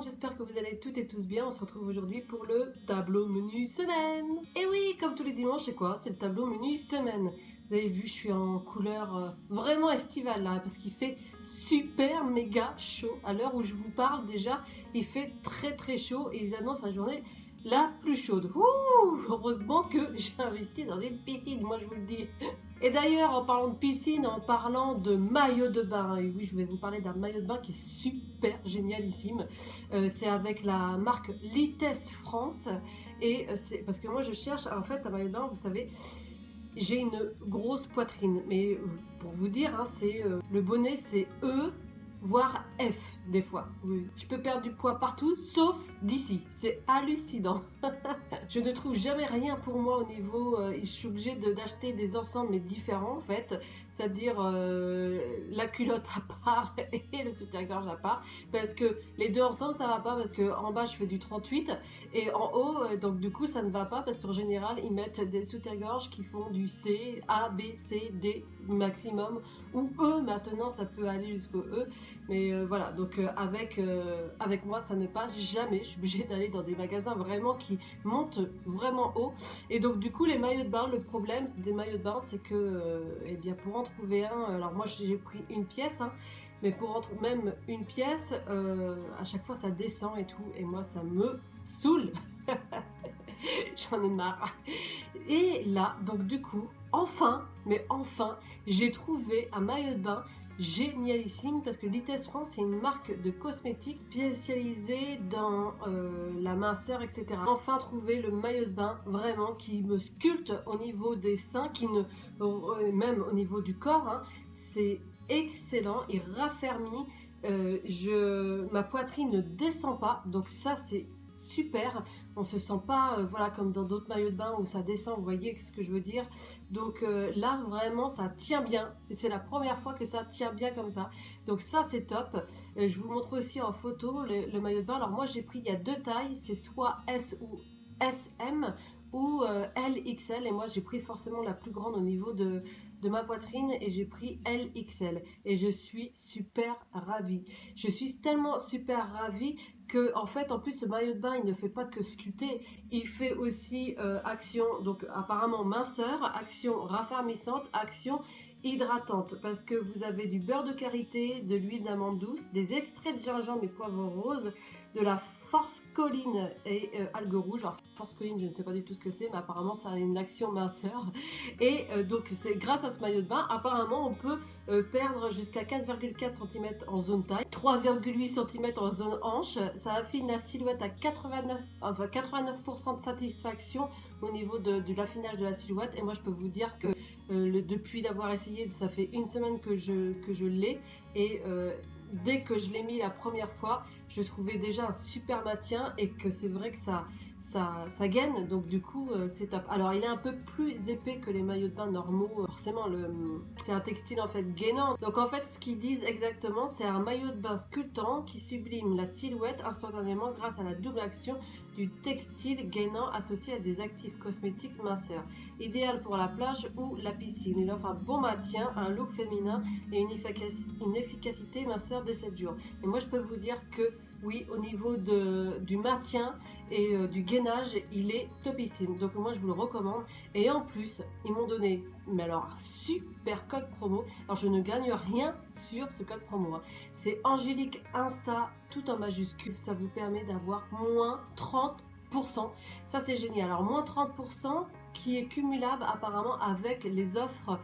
j'espère que vous allez toutes et tous bien. On se retrouve aujourd'hui pour le tableau menu semaine. Et oui, comme tous les dimanches, c'est quoi? C'est le tableau menu semaine. Vous avez vu, je suis en couleur vraiment estivale là, parce qu'il fait super méga chaud. À l'heure où je vous parle déjà, il fait très chaud et ils annoncent la journée la plus chaude. Ouh, heureusement que j'ai investi dans une piscine, moi je vous le dis. Et d'ailleurs, en parlant de piscine, en parlant de maillot de bain, et oui, je vais vous parler d'un maillot de bain qui est super génialissime. C'est avec la marque Litesse France. Et c'est parce que moi, je cherche en fait un maillot de bain, vous savez, j'ai une grosse poitrine. Mais pour vous dire, hein, le bonnet, c'est E, voire F des fois. Oui. Je peux perdre du poids partout, sauf d'ici. C'est hallucinant. Je ne trouve jamais rien pour moi au niveau... je suis obligée d'acheter des ensembles mais différents en fait. C'est-à-dire la culotte à part et le soutien-gorge à part. Parce que les deux ensemble ça va pas parce que en bas je fais du 38 et en haut donc du coup ça ne va pas parce qu'en général ils mettent des soutiens-gorge qui font du C, A, B, C, D maximum ou E maintenant ça peut aller jusqu'au E. Mais voilà donc avec moi ça ne passe jamais. Je suis obligée d'aller dans des magasins vraiment qui montent vraiment haut. Et donc du coup les maillots de bain, le problème des maillots de bain c'est que eh bien pour en trouver un, alors moi j'ai pris une pièce hein, mais pour en trouver même une pièce à chaque fois ça descend et tout et moi ça me saoule. J'en ai marre. Et là donc du coup enfin j'ai trouvé un maillot de bain génialissime parce que Litesse France c'est une marque de cosmétiques spécialisée dans la minceur etc. Enfin trouvé le maillot de bain vraiment qui me sculpte au niveau des seins, qui ne même au niveau du corps hein. C'est excellent, il raffermit, ma poitrine ne descend pas donc ça c'est super, on se sent pas voilà comme dans d'autres maillots de bain où ça descend, vous voyez ce que je veux dire. Donc là vraiment ça tient bien et c'est la première fois que ça tient bien comme ça, donc ça c'est top. Je vous montre aussi en photo le maillot de bain. Alors moi j'ai pris, il y a deux tailles, c'est soit S ou SM ou LXL et moi j'ai pris forcément la plus grande au niveau de ma poitrine et j'ai pris LXL et je suis super ravie. Je suis tellement super ravie que en fait en plus ce maillot de bain il ne fait pas que sculpter, il fait aussi action donc apparemment minceur, action raffermissante, action hydratante parce que vous avez du beurre de karité, de l'huile d'amande douce, des extraits de gingembre et poivre rose, de la force colline et algues rouges. Alors force colline je ne sais pas du tout ce que c'est mais apparemment ça a une action minceur et donc c'est grâce à ce maillot de bain apparemment on peut perdre jusqu'à 4,4 cm en zone taille, 3,8 cm en zone hanche. Ça affine la silhouette à 89% de satisfaction au niveau de l'affinage de la silhouette et moi je peux vous dire que depuis l'avoir essayé ça fait une semaine que je l'ai et dès que je l'ai mis la première fois je trouvais déjà un super maintien et que c'est vrai que ça gaine donc du coup c'est top. Alors il est un peu plus épais que les maillots de bain normaux, forcément c'est un textile en fait gainant, donc en fait ce qu'ils disent exactement c'est un maillot de bain sculptant qui sublime la silhouette instantanément grâce à la double action du textile gainant associé à des actifs cosmétiques minceurs, idéal pour la plage ou la piscine. Il offre un bon maintien, un look féminin et une efficacité minceur dès 7 jours. Et moi je peux vous dire que oui, au niveau du maintien et du gainage, il est topissime. Donc moi je vous le recommande. Et en plus, ils m'ont donné, mais alors un super code promo. Alors je ne gagne rien sur ce code promo. Hein. C'est Angélique Insta, tout en majuscule. Ça vous permet d'avoir moins 30%. Ça c'est génial. Alors moins 30% qui est cumulable apparemment avec les offres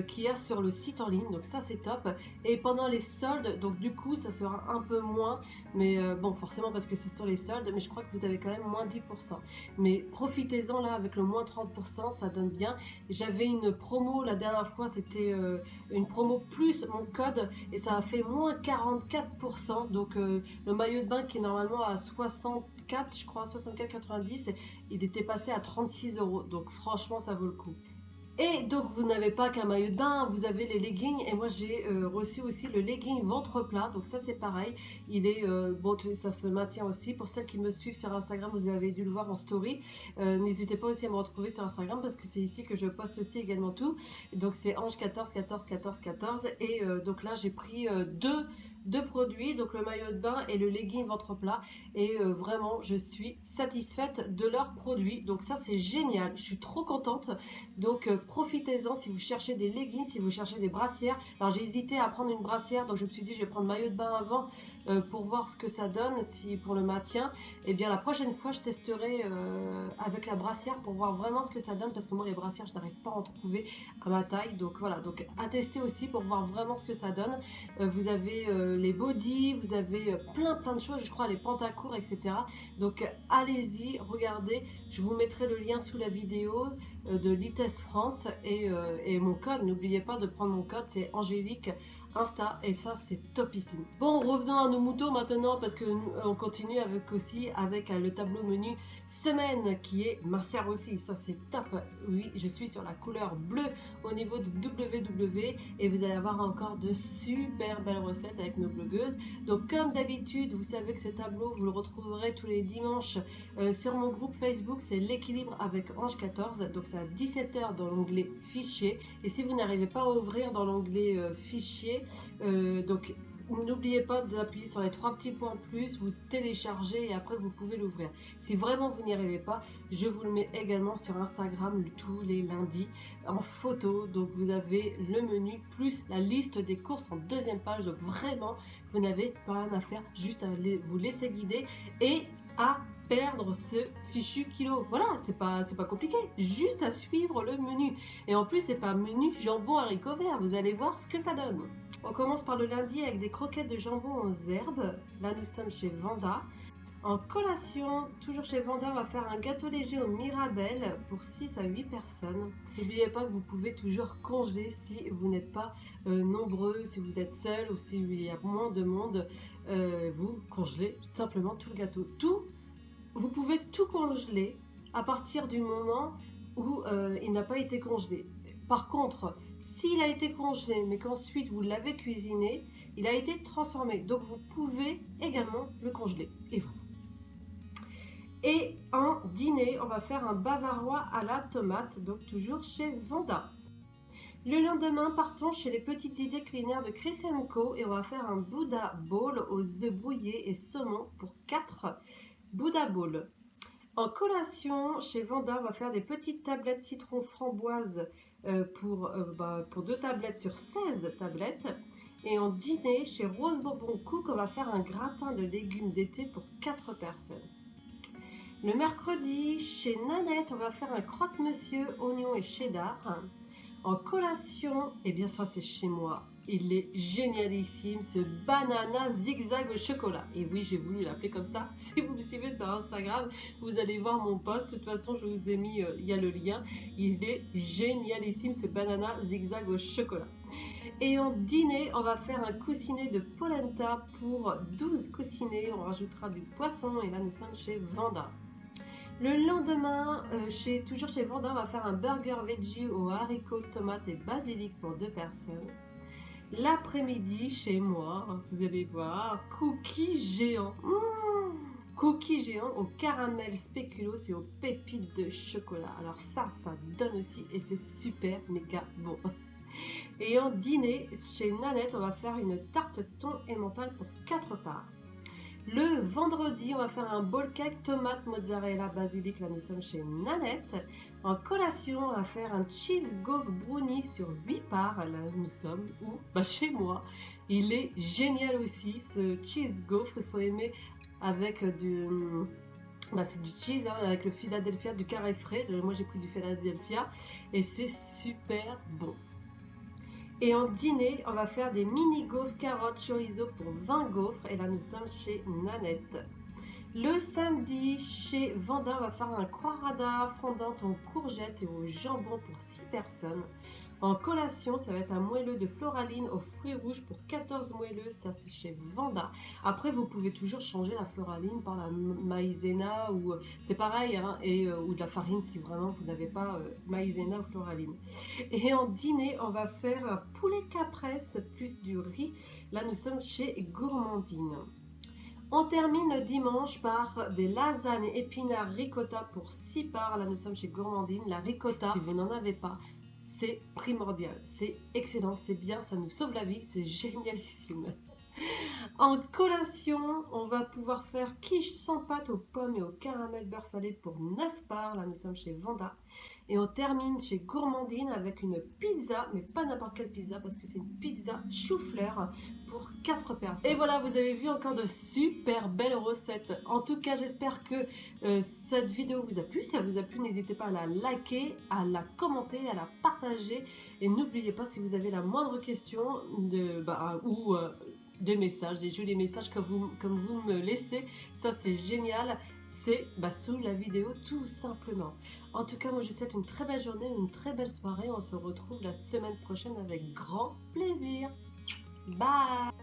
qu'il y a sur le site en ligne, donc ça c'est top. Et pendant les soldes, donc du coup ça sera un peu moins, mais bon forcément parce que c'est sur les soldes, mais je crois que vous avez quand même moins 10%. Mais profitez-en là avec le moins 30%, ça donne bien. J'avais une promo la dernière fois, c'était une promo plus mon code et ça a fait moins 44%. Donc le maillot de bain qui est normalement à 64, je crois 64,90, il était passé à 36 €. Donc franchement ça vaut le coup. Et donc vous n'avez pas qu'un maillot de bain, vous avez les leggings et moi j'ai reçu aussi le legging ventre plat, donc ça c'est pareil, il est bon, ça se maintient aussi. Pour celles qui me suivent sur Instagram, vous avez dû le voir en story, n'hésitez pas aussi à me retrouver sur Instagram parce que c'est ici que je poste aussi également tout. Donc c'est Ange 14 14 14 14 et donc là j'ai pris deux deux produits, donc le maillot de bain et le legging ventre plat. Et vraiment, je suis satisfaite de leurs produits. Donc ça, c'est génial. Je suis trop contente. Donc profitez-en si vous cherchez des leggings, si vous cherchez des brassières. Alors j'ai hésité à prendre une brassière, donc je me suis dit je vais prendre maillot de bain avant pour voir ce que ça donne, si pour le maintien. Et bien la prochaine fois, je testerai avec la brassière pour voir vraiment ce que ça donne, parce que moi les brassières, je n'arrive pas à en trouver à ma taille. Donc voilà, donc à tester aussi pour voir vraiment ce que ça donne. Vous avez les bodys, vous avez plein de choses, je crois les pantacours, etc. Donc allez-y, regardez, je vous mettrai le lien sous la vidéo de Litesse France et mon code, n'oubliez pas de prendre mon code, c'est Angélique Insta, et ça c'est topissime. Bon, revenons à nos moutons maintenant, parce que on continue avec le tableau menu semaine qui est Mercière aussi, ça c'est top. Oui, je suis sur la couleur bleue au niveau de WW, et vous allez avoir encore de super belles recettes avec nos blogueuses. Donc comme d'habitude, vous savez que ce tableau vous le retrouverez tous les dimanches sur mon groupe Facebook, c'est l'équilibre avec Ange 14, donc c'est à 17 h dans l'onglet fichier. Et si vous n'arrivez pas à ouvrir dans l'onglet fichier, donc n'oubliez pas d'appuyer sur les trois petits points plus, vous téléchargez et après vous pouvez l'ouvrir. Si vraiment vous n'y arrivez pas, je vous le mets également sur Instagram tous les lundis en photo. Donc vous avez le menu plus la liste des courses en deuxième page. Donc vraiment, vous n'avez pas rien à faire, juste à vous laisser guider et à perdre ce fichu kilo. Voilà, c'est pas compliqué, juste à suivre le menu. Et en plus, c'est pas un menu jambon haricot vert, vous allez voir ce que ça donne. On commence par le lundi avec des croquettes de jambon aux herbes. Là, nous sommes chez Vanda. En collation, toujours chez Vanda, on va faire un gâteau léger au Mirabelle pour 6 à 8 personnes. N'oubliez pas que vous pouvez toujours congeler si vous n'êtes pas nombreux, si vous êtes seul ou s'il y a moins de monde. Vous congelez tout simplement tout le gâteau. Vous pouvez tout congeler à partir du moment où il n'a pas été congelé. Par contre, s'il a été congelé mais qu'ensuite vous l'avez cuisiné, il a été transformé. Donc vous pouvez également le congeler. Et voilà. Et en dîner, on va faire un bavarois à la tomate, donc toujours chez Vanda. Le lendemain, partons chez les petites idées culinaires de Chris & Co et on va faire un Buddha Bowl aux œufs brouillés et saumon pour 4 Buddha Bowl. En collation, chez Vanda, on va faire des petites tablettes citron framboise pour 2 tablettes sur 16 tablettes. Et en dîner, chez Rose Bourbon Cook, on va faire un gratin de légumes d'été pour 4 personnes. Le mercredi, chez Nanette, on va faire un croque-monsieur, oignon et cheddar. En collation, et bien ça c'est chez moi, il est génialissime, ce banana zigzag au chocolat. Et oui, j'ai voulu l'appeler comme ça. Si vous me suivez sur Instagram, vous allez voir mon post. De toute façon, je vous ai mis, il y a le lien. Il est génialissime, ce banana zigzag au chocolat. Et en dîner, on va faire un coussinet de polenta pour 12 coussinets. On rajoutera du poisson et là, nous sommes chez Vanda. Le lendemain, toujours chez Vanda, on va faire un burger veggie aux haricots, tomates et basilic pour 2 personnes. L'après-midi, chez moi, vous allez voir, cookies géants. Cookies géants au caramel spéculoos et aux pépites de chocolat. Alors ça donne aussi et c'est super méga bon. Et en dîner, chez Nanette, on va faire une tarte thon et mentale pour 4 parts. Le vendredi, on va faire un bowl cake, tomate, mozzarella, basilic. Là, nous sommes chez Nanette. En collation, on va faire un cheese gaufre brownie sur 8 parts. Là, nous sommes chez moi. Il est génial aussi, ce cheese gaufre. Il faut aimer avec c'est du cheese, hein, avec le Philadelphia, du carré frais. Moi, j'ai pris du Philadelphia et c'est super bon. Et en dîner, on va faire des mini gaufres carottes chorizo pour 20 gaufres. Et là, nous sommes chez Nanette. Le samedi, chez Vanda, on va faire un croix rada fondante en courgettes et au jambon pour 6 personnes. En collation, ça va être un moelleux de floraline aux fruits rouges pour 14 moelleux. Ça, c'est chez Vanda. Après, vous pouvez toujours changer la floraline par la maïzena ou c'est pareil, hein, ou de la farine si vraiment vous n'avez pas maïzena ou floraline. Et en dîner, on va faire un poulet capresse plus du riz. Là, nous sommes chez Gourmandine. On termine le dimanche par des lasagnes épinards ricotta pour 6 parts. Là, nous sommes chez Gourmandine. La ricotta, si vous n'en avez pas, c'est primordial, c'est excellent, c'est bien, ça nous sauve la vie, c'est génialissime. En collation, on va pouvoir faire quiche sans pâte aux pommes et au caramel beurre salé pour 9 parts. Là, nous sommes chez Vanda. Et on termine chez Gourmandine avec une pizza, mais pas n'importe quelle pizza, parce que c'est une pizza chou-fleur pour 4 personnes. Et voilà, vous avez vu encore de super belles recettes. En tout cas, j'espère que cette vidéo vous a plu. Si elle vous a plu, n'hésitez pas à la liker, à la commenter, à la partager. Et n'oubliez pas, si vous avez la moindre question ou des messages, des jolis messages comme vous me laissez, ça c'est génial, c'est sous la vidéo tout simplement. En tout cas, moi je vous souhaite une très belle journée, une très belle soirée, on se retrouve la semaine prochaine avec grand plaisir. Bye.